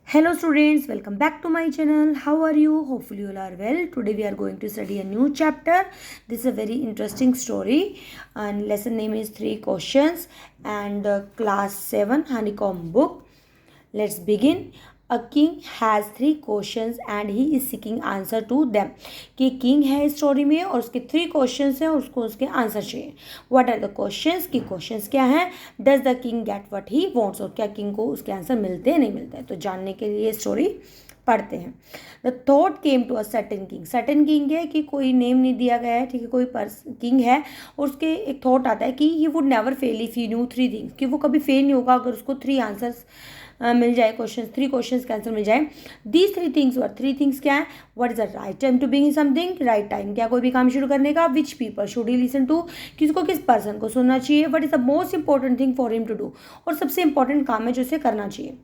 Hello students, welcome back to my channel. How are you? Hopefully you all are well. Today we are going to study a new chapter. This is a very interesting story and lesson name is 3 questions and class 7 honeycomb book. Let's begin. A king has 3 questions and he is seeking answer to them. कि king है इस story में और उसके 3 questions हैं और उसको उसके आंसर चाहिए. व्हाट आर द क्वेश्चंस कि क्वेश्चंस क्या हैं. Does the king get what he wants और क्या किंग को उसके आंसर मिलते हैं नहीं मिलते हैं. तो जानने के लिए स्टोरी पढ़ते हैं. The thought came to a certain king. Certain king है कि कोई नेम नहीं दिया गया है, ठीक है, कोई किंग है और उसके एक थॉट आता है कि he would never fail if you new 3 things, कि वो कभी फेल नहीं होगा अगर उसको 3 आंसर्स मिल जाए. 3 क्वेश्चंस का आंसर मिल जाए. दीज 3 थिंग्स वर 3 थिंग्स क्या है. What is the right time to begin something. Right time क्या कोई भी काम शुरू करने का. Which people should he listen to, किसको किस पर्सन को सुनना चाहिए. What is the most important thing for him to do, और सबसे इंपॉर्टेंट काम है जो उसे करना चाहिए.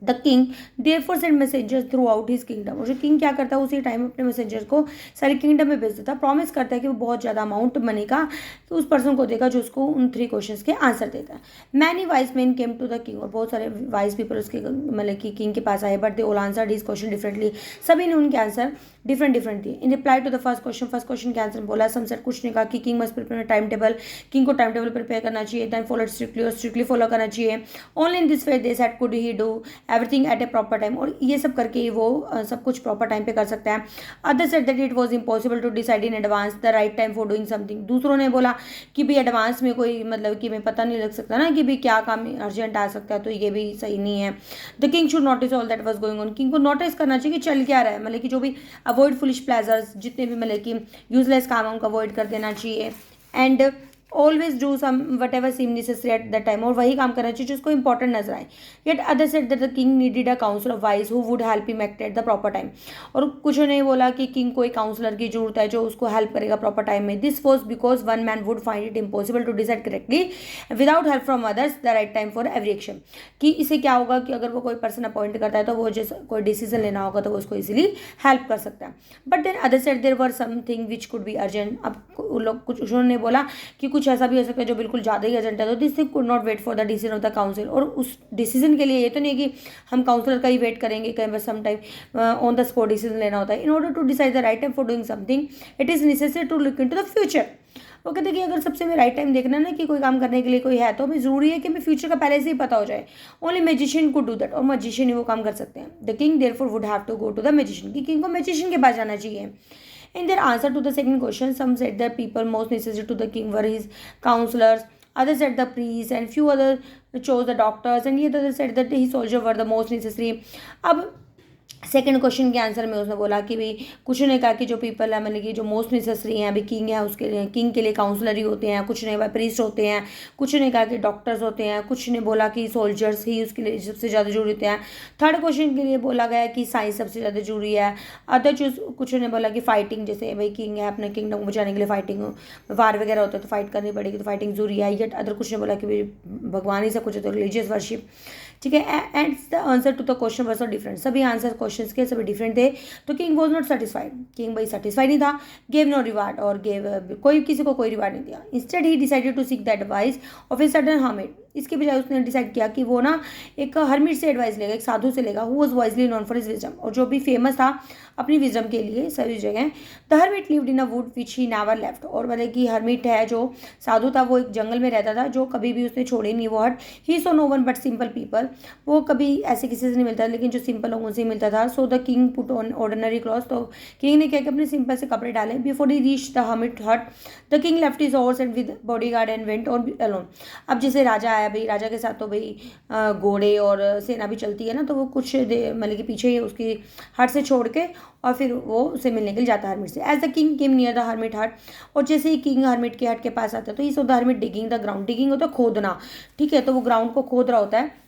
The king therefore send messengers throughout his kingdom. और जो किंग क्या करता है उसी टाइम अपने मैसेंजर को सारे किंगडम में भेज देता है. प्रॉमिस करता है कि वो बहुत ज़्यादा अमाउंट मनी का तो उस पर्सन को देगा जो उसको उन 3 क्वेश्चंस के आंसर देता है. Many wise man came to the king. और बहुत सारे वाइज पीपल उसके मतलब कि किंग के पास आए, but they all answer his question differently. सभी ने उनके आंसर डिफरेंट दिए. In reply to the first question के आंसर बोला. सम सेट कुछ ने कहा कि king must prepare time table. King को टाइम टेबल प्रिपेयर करना चाहिए. देन फॉलो स्ट्रिक्टली, और स्ट्रिक्टली फॉलो करना चाहिए. Only in this way they said could he do everything at a proper time. और ये सब करके वो सब कुछ प्रॉपर टाइम पे कर सकता है. Other said that it was impossible to decide in advance the right time for doing something. दूसरों ने बोला कि भाई एडवांस में कोई मतलब कि मैं पता नहीं लग सकता ना कि भाई क्या काम अर्जेंट आ सकता है, तो ये भी सही नहीं है. The king should notice all that was going on. King को नोटिस करना चाहिए कि चल क्या रहा है, मतलब कि जो भी अवॉइड फुलिश प्लेजर्स, जितने भी मतलब कि यूजलेस काम है उनको अवॉइड कर देना चाहिए. And always do some whatever seem necessary at the time. और वही काम करना चाहिए जो उसको इंपॉर्टेंट नजर आए. Yet other said that the king needed a council of wise who would help him act at the proper time. और कुछ ने बोला कि किंग को एक काउंसलर की जरूरत है जो उसको हेल्प करेगा प्रॉपर टाइम में. This was because one man would find it impossible to decide correctly without help from others the right time for every action. कि इससे क्या होगा कि अगर वो कोई पर्सन अपॉइंट करता है तो वो जैसे कोई डिसीजन लेना होगा तो वो उसको इजिली हेल्प कर सकता है. But then other said there were something which could be urgent. अब लोग कुछ उन्होंने बोला कि कुछ ऐसा भी हो सकता है जो बिल्कुल ज़्यादा ही अर्जेंट है. तो this thing could not wait for the decision of the council. और उस डिसीजन के लिए ये तो नहीं कि हम काउंसलर का ही वेट करेंगे, कहीं बस some time on the spot decision लेना होता है. In order to decide the right time for doing something it is necessary to look into the future. वो कहते हैं कि अगर सबसे में राइट टाइम देखना है ना कि कोई काम करने के लिए कोई है, तो हमें ज़रूरी है कि हमें फ्यूचर का पहले से ही पता हो जाए. Only magician could do that. और मैजिशियन ही वो काम कर सकते हैं. The king therefore would have to go to the magician. कि किंग को मैजिशियन के पास जाना चाहिए. In their answer to the second question, some said that people most necessary to the king were his counselors, others said the priests, and few others chose the doctors, and yet others said that his soldiers were the most necessary. अब second question के answer में उसने बोला कि भाई कुछ ने कहा कि जो पीपल है मतलब कि जो मोस्ट नेसेसरी हैं, अभी किंग है उसके लिए, किंग के लिए काउंसलर ही होते हैं. कुछ ने प्रीस्ट होते हैं. कुछ ने कहा कि डॉक्टर्स होते हैं. कुछ ने बोला कि सोल्जर्स ही उसके लिए सबसे ज़्यादा जरूरी होते हैं. थर्ड क्वेश्चन के लिए बोला गया कि साइंस सबसे ज़्यादा जरूरी है. अदर चूज कुछ ने बोला कि फाइटिंग, जैसे भाई किंग है अपने किंगडम को बचाने के लिए फाइटिंग, वार वगैरह होता है तो फाइट करनी पड़ेगी, तो फाइटिंग जरूरी है. येट अदर कुछ ने बोला कि भाई भगवान ही सब कुछ है तो रिलीजियस वर्शिप. ठीक है. And the answer to the question were so different. सभी आंसर क्वेश्चन के सभी डिफरेंट थे. तो king was not satisfied. King भाई सेटिस्फाइड नहीं था. Gave no reward. और गेव कोई किसी को कोई रिवार्ड नहीं दिया. Instead he decided to seek the advice of a sudden hermit. इसके बजाय उसने डिसाइड किया कि वो ना एक हर्मिट से एडवाइस लेगा, एक साधु से लेगा. Who was wisely known for his wisdom. और जो भी फेमस था अपनी विजडम के लिए सभी जगह. The hermit lived in a would which he never left. और मतलब कि हर्मिट है जो साधु था वो एक जंगल में रहता था जो कभी भी उसने छोड़ी नहीं वो hut. He saw no one but simple people. वो कभी ऐसे किसी से नहीं मिलता लेकिन जो सिंपल लोगों से मिलता था. So the king put on ordinary cloth. तो किंग ने क्या कि अपने सिंपल से कपड़े डाले. Before he reach the hermit hut the king left his horse and with bodyguard and went on alone. अब जैसे राजा आया भाई, राजा के साथ तो भाई घोड़े और सेना भी चलती है ना, तो वो कुछ मतलब कि पीछे ही उसकी हट से छोड़ के और फिर वो उसे मिलने के लिए जाता है हर्मिट से. As the king came near the hermit hut. और जैसे ही किंग हर्मिट के हट के पास आता है तो he saw the hermit digging the ground. Digging होता है खोदना. ठीक है. तो वो ग्राउंड को खोद रहा होता है.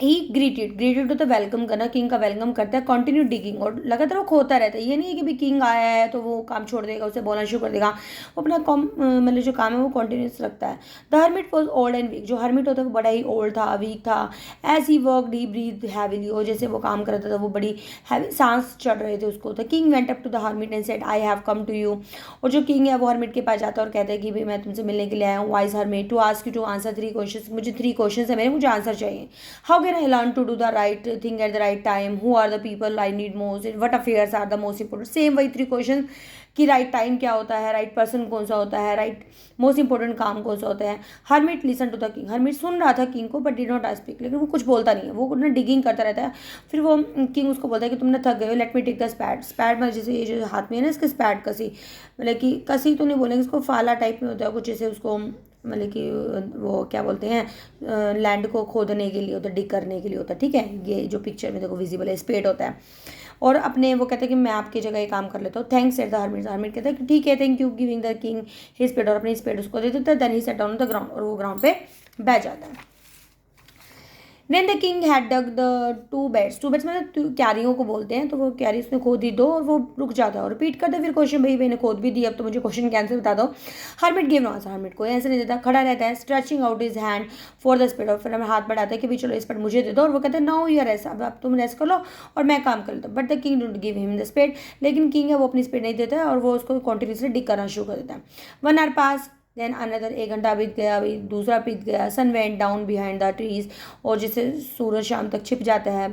ही ग्रीटेड होता है वेलकम करना. किंग का वेलकम करता है. Continue digging. और लगातार वो खोता रहता है. ये नहीं है कि भाई किंग आया है तो वो काम छोड़ देगा, उसे बोलना शुरू कर देगा. वो अपना मतलब जो काम है वो कंटिन्यूस रखता है. The hermit was old and weak. जो हर्मिट होता है वो बड़ा ही ओल्ड था, वीक था. As he worked he breathe heavily. और जैसे वो काम करता था वो बड़ी हैवी सांस चढ़ रहे थे उसको. The king went up to the hermit and said I have come to you. और जो किंग है वो हर्मिट के पास जाता है और कहता है कि भाई मैं तुमसे मिलने के लिए आया हूँ. Wise hermit to ask you to answer 3 question. मुझे 3 क्वेश्चन है मेरे, मुझे आंसर चाहिए. How can I learn to do the right thing at the right time, who are the people I need most, what affairs are the most important, same वही 3 question कि right time क्या होता है, right person कौन सा होता है, right most important काम कौन सा होता है। Hermit listen to the king, hermit सुन रहा था किंग को बट डिड नॉट स्पीक, लेकिन वो कुछ बोलता नहीं है, वो ना डिगिंग करता रहता है। फिर वो किंग उसको बोलता है कि तुमने थक गए हो, लेट मी टेक द स्पैड, स्पैड मतलब जैसे ये जो हाथ में है ना इसके स्पैड कसी, मतलब कि कसी तो नहीं बोलेंगे इसको, फाला टाइप में होता है कुछ, जैसे उसको मतलब कि वो क्या बोलते हैं लैंड को खोदने के लिए होता है, डिग करने के लिए होता है, ठीक है। ये जो पिक्चर में देखो विजिबल है, स्पेड होता है। और अपने वो कहते हैं कि मैं आपकी जगह ये काम कर लेता हूँ, thanks at the hermit, hermit कहता है कि ठीक है thank you giving the king his spade, और अपनी स्पेड उसको दे देता है। Then he sat down the ground, और वो ग्राउंड पे बैठ जाता है। Then the king had dug the 2 beds, 2 beds मतलब क्यारियों को बोलते हैं, तो वो क्यारी उसने खोद ही 2 और वो रुक जाता है और रिपीट करते फिर क्वेश्चन, भाई मैंने खोद भी दी, अब तो मुझे क्वेश्चन के आंसर बता दो। Hermit give no answer, hermit कोई आंसर नहीं देता, खड़ा रहता है, stretching out his hand for the spade, और फिर हमें हाथ बढ़ाता है कि भाई चलो इस पर मुझे दे दो, और वो कहते हैं नाउ यू रेस्ट, अब तुम रेस्ट कर लो और मैं काम कर लेता हूँ। But the king don't give him the spade, लेकिन किंग है वो अपनी स्पेड नहीं देता है और वो उसको कॉन्टिन्यूसली डिग करना शुरू कर देता है। 1 आवर पास, देन अनदर, 1 घंटा बीत गया, अभी दूसरा बीत गया। Sun went down behind the trees, और जिससे सूरज शाम तक छिप जाता है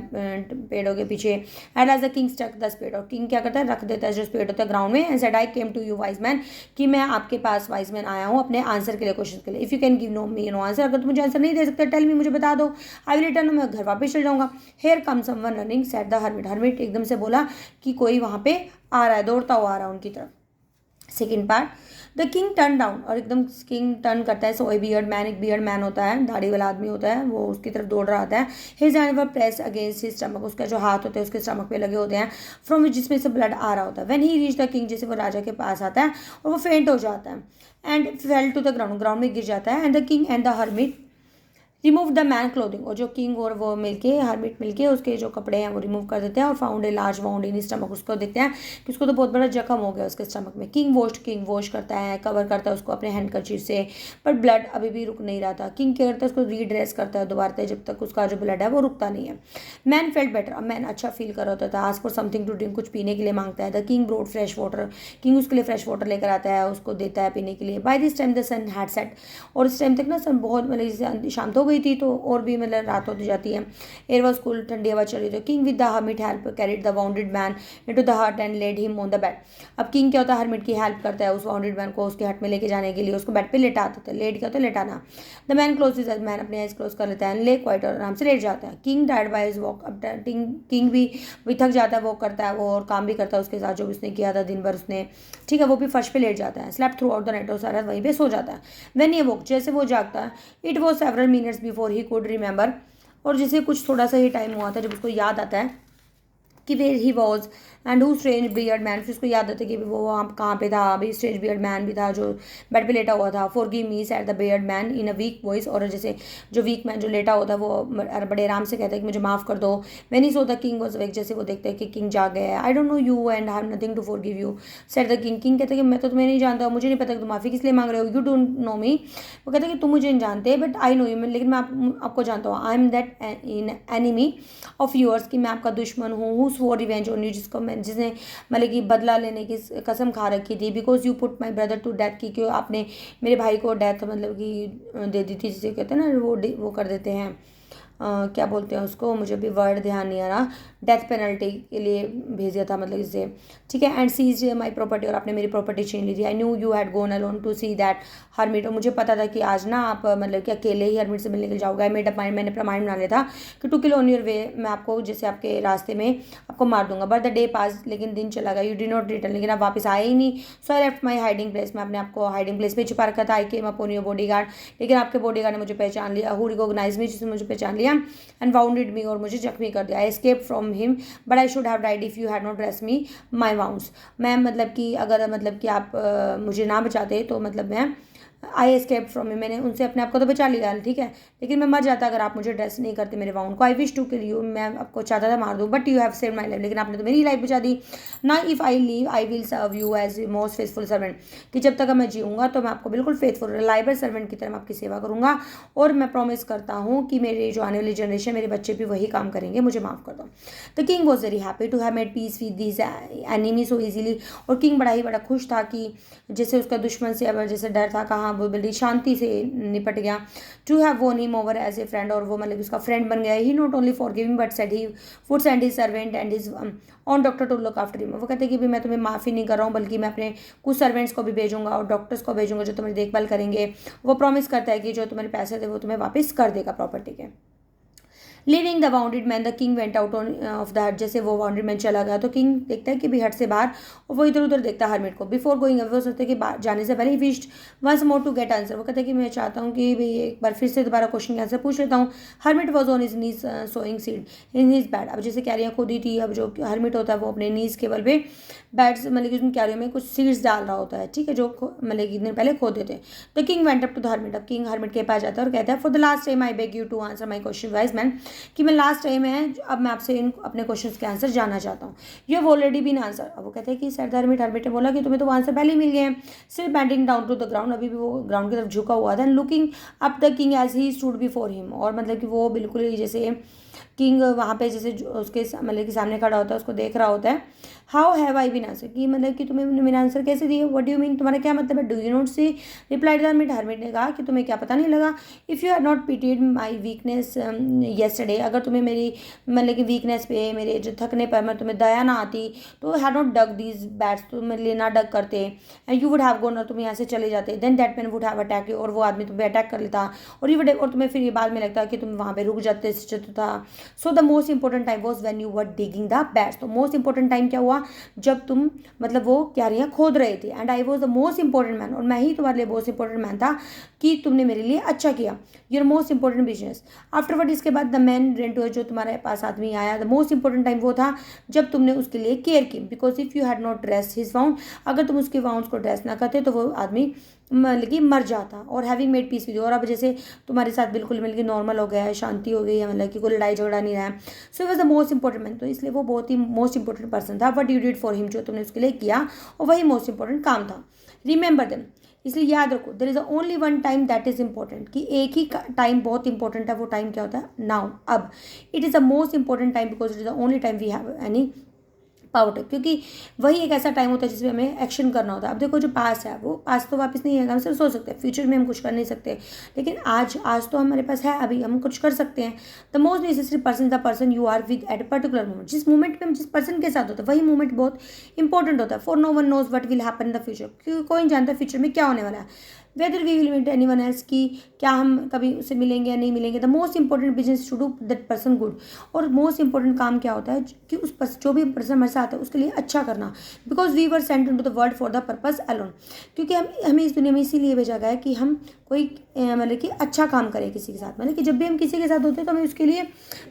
पेड़ों के पीछे। At last the king stuck the spade, और किंग क्या करता है रख देता है जो स्पेड होता है ग्राउंड में, and said I came to you wise man, कि मैं आपके पास वाइज मैन आया हूँ अपने आंसर के लिए, क्वेश्चन के लिए। If you can give no me no answer, अगर तुम मुझे आंसर नहीं दे सकते टेल मी, मुझे बता दो, आई विल रिटर्न, मैं घर वापस चल जाऊँगा। Here come someone running said the hermit, hermit एकदम से बोला कि कोई वहाँ पे आ रहा है, दौड़ता हुआ आ रहा है उनकी तरफ। Second part, the king turn down, और एकदम किंग टर्न करता है, सो ए बियर्ड मैन, एक बियर्ड मैन होता है, दाढ़ी वाला आदमी होता है, वो उसकी तरफ दौड़ रहा होता है। हिज हैंड वर प्रेस अगेंस्ट हिज स्टमक, उसका जो हाथ होते हैं उसके स्टमक पे लगे होते हैं, फ्रॉम विच जिसमें से ब्लड आ रहा होता है। When he reach the king, जैसे वो राजा के पास आता है और वो फेंट हो जाता है, and fell to the ground, ground में गिर जाता है। And the king and the hermit remove the man clothing, और जो किंग और वो मिलके हरमिट मिलके उसके जो कपड़े हैं वो रिमूव कर देते हैं, और found a large wound in stomach, उसको देखते हैं कि उसको तो बहुत बड़ा जख्म हो गया उसके स्टमक में। किंग वॉश करता है, कवर करता है उसको अपने हैंडकरचीफ से, पर ब्लड अभी भी रुक नहीं रहा था। किंग क्या करता है उसको रीड्रेस करता है दोबारा, जब तक उसका जो ब्लड है वो रुकता नहीं है। मैन फेल्ट बेटर, अब मैन अच्छा फील कर रहा होता था। Ask for something to drink, कुछ पीने के लिए मांगता है। The king brought fresh water, king उसके लिए फ्रेश वाटर लेकर आता है, उसको देता है पीने के लिए। By this time the sun had set, और इस टाइम तक ना सन बहुत मतलब जैसे शाम तो हो गई थी, तो और मतलब रात होती जाती है। एयर वॉज कूल, ठंडी हवा चल रही थी। King with the hermit help carried the wounded man into the hut and laid him on the bed, अब किंग क्या होता है हर्मिट की हेल्प करता है उस वाउंडेड मैन को उसके हट में लेके जाने के लिए, उसको बेड पे लेटा देता है। लेट क्या होता है लेटाना। The man close his eyes, man अपने आइज क्लोज कर लेता है, ले क्वाइट, और आराम से लेट जाता है। King tired by his walk, अब किंग भी थक जाता है, वॉक करता है वो और काम भी करता है उसके साथ जो भी उसने किया था दिन भर उसने, ठीक है। वो भी फर्श पे लेट जाता है। Slept through out the night, और सारा वहीं पे सो जाता है। व्हेन ही वॉक, जैसे वो जागता है, it was several minutes before he could remember, और जैसे कुछ थोड़ा सा ही टाइम हुआ था जब उसको याद आता है कि where he was and who strange beard man, फिर उसको याद आता है कि वो वहाँ कहाँ पे था। अभी स्ट्रेंज बियर्ड मैन भी था जो बेड पे लेटा हुआ था। For give me said the beard man in a week voice, और जैसे जो वीक मैन जो लेटा होता है वो बड़े आराम से कहता है कि मुझे माफ़ कर दो। When he saw the king was awake, जैसे वो देखते हैं कि किंग जाग गया है। I don't know you and I have nothing to for give you said the king, king कहते हैं कि मैं तो तुम्हें नहीं जानता, मुझे नहीं पता कि तुम माफ़ी किस लिए मांग रहे हो। यू डोंट नो मी, वो कहते हैं कि तुम मुझे नहीं जानते बट आई नो यू, लेकिन मैं आपको जानता हूँ। I am that in enemy of yours, कि मैं आपका दुश्मन हूँ। Who swore revenge on you, जिसने मतलब कि बदला लेने की कसम खा रखी थी। Because you put my brother to death, की क्यों आपने मेरे भाई को डेथ मतलब कि दे दी थी, जिसे कहते हैं ना वो कर देते हैं क्या बोलते हैं उसको, मुझे भी वर्ड ध्यान नहीं आ रहा, डेथ पेनल्टी के लिए भेज दिया था मतलब इसे, ठीक है। एंड सीज माई प्रॉपर्टी, और आपने मेरी प्रॉपर्टी छीन ली थी। I knew you had gone alone to see that hermit, और मुझे पता था कि आज ना आप मतलब कि अकेले ही हरमिट से मिलने के लिए जाओगे। आई मेड अप माइंड, मैंने प्रमाण बना लिया था कि to kill on your way, मैं आपको जैसे आपके रास्ते में आपको मार दूंगा। बट द डे पास, लेकिन दिन चला गया। यू डी नॉट रिटर्न, लेकिन आप वापस आए ही नहीं। So I left my hiding place, मैं अपने आपको हाइडिंग प्लेस में छुपा रखा था। I came upon your bodyguard, लेकिन आपके बॉडी गार्ड ने मुझे पहचान लिया। हु रिकॉग्नाइज मी, जिसने मुझे पहचान लिया। एंड वाउंडेड मी, और मुझे जख्मी कर दिया। I escape from him but I should have died if you had not dress me my wounds, मैं मतलब कि अगर मतलब कि आप मुझे ना बचाते तो मतलब मैं आई एस्केप फ्रॉम मी, मैंने उनसे अपने आप को तो बचा लिया, ठीक है, लेकिन मैं मर जाता अगर आप मुझे ड्रेस नहीं करते मेरे वाउंड को। I wish to kill you, मैं आपको चाहता था मार दूँ, but you have save my life, लेकिन आपने तो मेरी लाइफ बचा दी ना। If I live I will serve you as most faithful servant, कि जब तक मैं जीऊँगा तो मैं आपको बिल्कुल फेथफुल रिलायबल सर्वेंट की तरह आपकी सेवा करूँगा, और मैं प्रॉमिस करता हूँ कि मेरे जो आने वाली जनरेशन मेरे बच्चे भी वही काम करेंगे, मुझे माफ़ कर दो। The king was very happy to have made peace with this enemy so easily, और किंग बड़ा खुश था कि जैसे उसका दुश्मन से अब जैसे डर था कहाँ वो बड़ी शांति से निपट गया। To have won him over as a friend, और वो मतलब उसका फ्रेंड बन गया। He not only forgiving but said he would send his servant and his own doctor to look after him. वो कहते हैं कि भी मैं तुम्हें माफ़ी नहीं कर रहा हूँ, बल्कि मैं अपने कुछ सर्वेंट्स को भी भेजूंगा और डॉक्टर्स को भेजूंगा जो तुम्हारी देखभाल करेंगे। वो प्रॉमिस करता है कि जो तुम्हारे पैसे थे वो तुम्हें वापस कर देगा प्रॉपर्टी के। Leaving the wounded man the king went out of the हट। जैसे वो वाउंडेड मैन चला गया तो किंग देखता है कि भी हट से बाहर, और वो इधर उधर देखता है हरमिट को। बिफोर गोइंग अवे, वो सोचते कि जाने से पहले he wished once more to get answer. वो कहते हैं कि मैं चाहता हूँ कि भाई एक बार फिर से दोबारा क्वेश्चन का आंसर पूछ लेता हूँ। Hermit was on his knees sowing seed in his bed. अब जैसे कैरियाँ खोदी थी, अब जो हरमिट होता है वो अपने नीज के बल पे बैड्स मतलब कि उन कैरियों में कुछ सीड्स डाल रहा होता है, ठीक है, जो मतलब कि दिन पहले खोदे थे। The king went up to the hermit. अब किंग हरमिट के पास जाता है और कहता है for the last time I beg you to answer my question wise man, कि मैं लास्ट टाइम है अब मैं आपसे इन अपने क्वेश्चंस के आंसर जानना चाहता हूँ। You have already been answer. अब वो कहते हैं कि सर हरमिट ने बोला कि तुम्हें तो वो आंसर पहले ही मिल गए हैं। Still bending down to the ground, अभी भी वो ग्राउंड की तरफ झुका हुआ था। And looking up the king as he stood before him, और मतलब कि वो बिल्कुल ही जैसे किंग वहाँ पे जैसे उसके मतलब कि सामने खड़ा होता है, उसको देख रहा होता है। How have I been answer, कि मतलब कि तुम्हें मेरा आंसर कैसे दिए। व्हाट डू यू मीन, तुम्हारा क्या मतलब है। Do you not see, replied hermit. Hermit ने कहा कि तुम्हें क्या पता नहीं लगा। If you had not pitied my weakness yesterday, अगर तुम्हें मेरी मतलब कि वीकनेस पे, मेरे जो थकने पर मैं तुम्हें दया ना आती, तो had not dug these beds, तो मेरे लिए ना डग करते। And you would have gone, और तुम यहाँ से चले जाते। Then that man would have attack you, और वो आदमी तुम्हें अटैक कर लेता, और यू और तुम्हें फिर ये बाद में लगता कि तुम वहाँ पे रुक जाते था। So the most important time was when you were digging the bats. तो मोस्ट इंपॉर्टेंट टाइम क्या हुआ, जब तुम मतलब वो क्यारियाँ खोद रहे थे। And I was the most important man, और मैं ही तुम्हारे लिए मोस्ट इंपॉर्टेंट मैन था कि तुमने मेरे लिए अच्छा किया। Your most important business. Afterward, इसके बाद द मैन रेंट हुए, जो तुम्हारे पास आदमी आया, द मोस्ट इंपॉर्टेंट टाइम वो था जब तुमने उसके लिए केयर की। Because if you had not dress his wound, अगर तुम उसके वाउंड्स को ड्रेस ना करते तो वो आदमी मतलब कि मर जाता। और having made peace with you, और अब जैसे तुम्हारे साथ बिल्कुल मतलब कि नॉर्मल हो गया है, शांति हो गई है, मतलब कि कोई लड़ाई झगड़ा नहीं रहा है। So was the most important man, तो इसलिए वो बहुत ही मोस्ट इंपॉर्टेंट पर्सन था। What you did for him, जो तुमने उसके लिए किया और वही मोस्ट इंपॉर्टेंट काम था। रिमेंबर देम, इसलिए याद रखो, there is only one time that is important, कि एक ही टाइम बहुत इंपॉर्टेंट है। वो टाइम क्या होता है, नाउ, अब। It is the most important time because it is the only time we have any power to, क्योंकि वही एक ऐसा टाइम होता है जिसमें हमें एक्शन करना होता है। अब देखो जो पास है वो पास तो वापस नहीं आएगा, हम सिर्फ सोच सकते हैं, फ्यूचर में हम कुछ कर नहीं सकते, लेकिन आज तो हमारे पास है, अभी हम कुछ कर सकते हैं। The most necessary person the person you are with at particular moment, जिस मोमेंट में हम जिस पर्सन के साथ होते हैं वही मोमेंट बहुत इंपॉर्टेंट होता है। For no one knows what will happen in the future, क्योंकि कोई नहीं जानता फ्यूचर में क्या होने वाला है। Whether we will meet any one else, की क्या हम कभी उससे मिलेंगे या नहीं मिलेंगे। The most important business to do that person good, और मोस्ट इंपॉर्टेंट काम क्या होता है कि उस जो भी पर्सन हमारे साथ है उसके लिए अच्छा करना। Because we were sent into the world for the purpose alone, क्योंकि हमें इस दुनिया में इसीलिए भेजा गया है कि हम कोई मतलब कि अच्छा काम करें किसी के साथ। मतलब कि जब भी हम किसी के साथ होते हैं तो हमें उसके लिए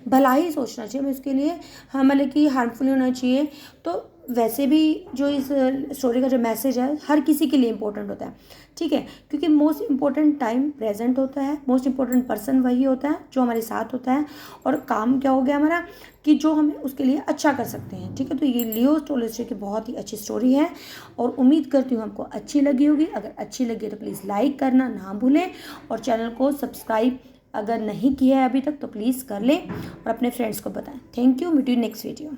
भला ही सोचना चाहिए, हमें उसके लिए मतलब कि हार्मफुल होना चाहिए। तो वैसे भी जो इस स्टोरी का जो मैसेज है हर किसी के लिए इम्पोर्टेंट होता है, ठीक है, क्योंकि मोस्ट इंपॉर्टेंट टाइम प्रेजेंट होता है, मोस्ट इंपॉर्टेंट पर्सन वही होता है जो हमारे साथ होता है, और काम क्या हो गया हमारा कि जो हम उसके लिए अच्छा कर सकते हैं, ठीक है। तो ये लियो टोल्स्टॉय की बहुत ही अच्छी स्टोरी है, और उम्मीद करती हूँ आपको अच्छी लगी होगी। अगर अच्छी लगी तो प्लीज़ लाइक करना ना भूलें, और चैनल को सब्सक्राइब अगर नहीं किया है अभी तक तो प्लीज़ कर लें, और अपने फ्रेंड्स को बताएं। Thank you, meet you next video.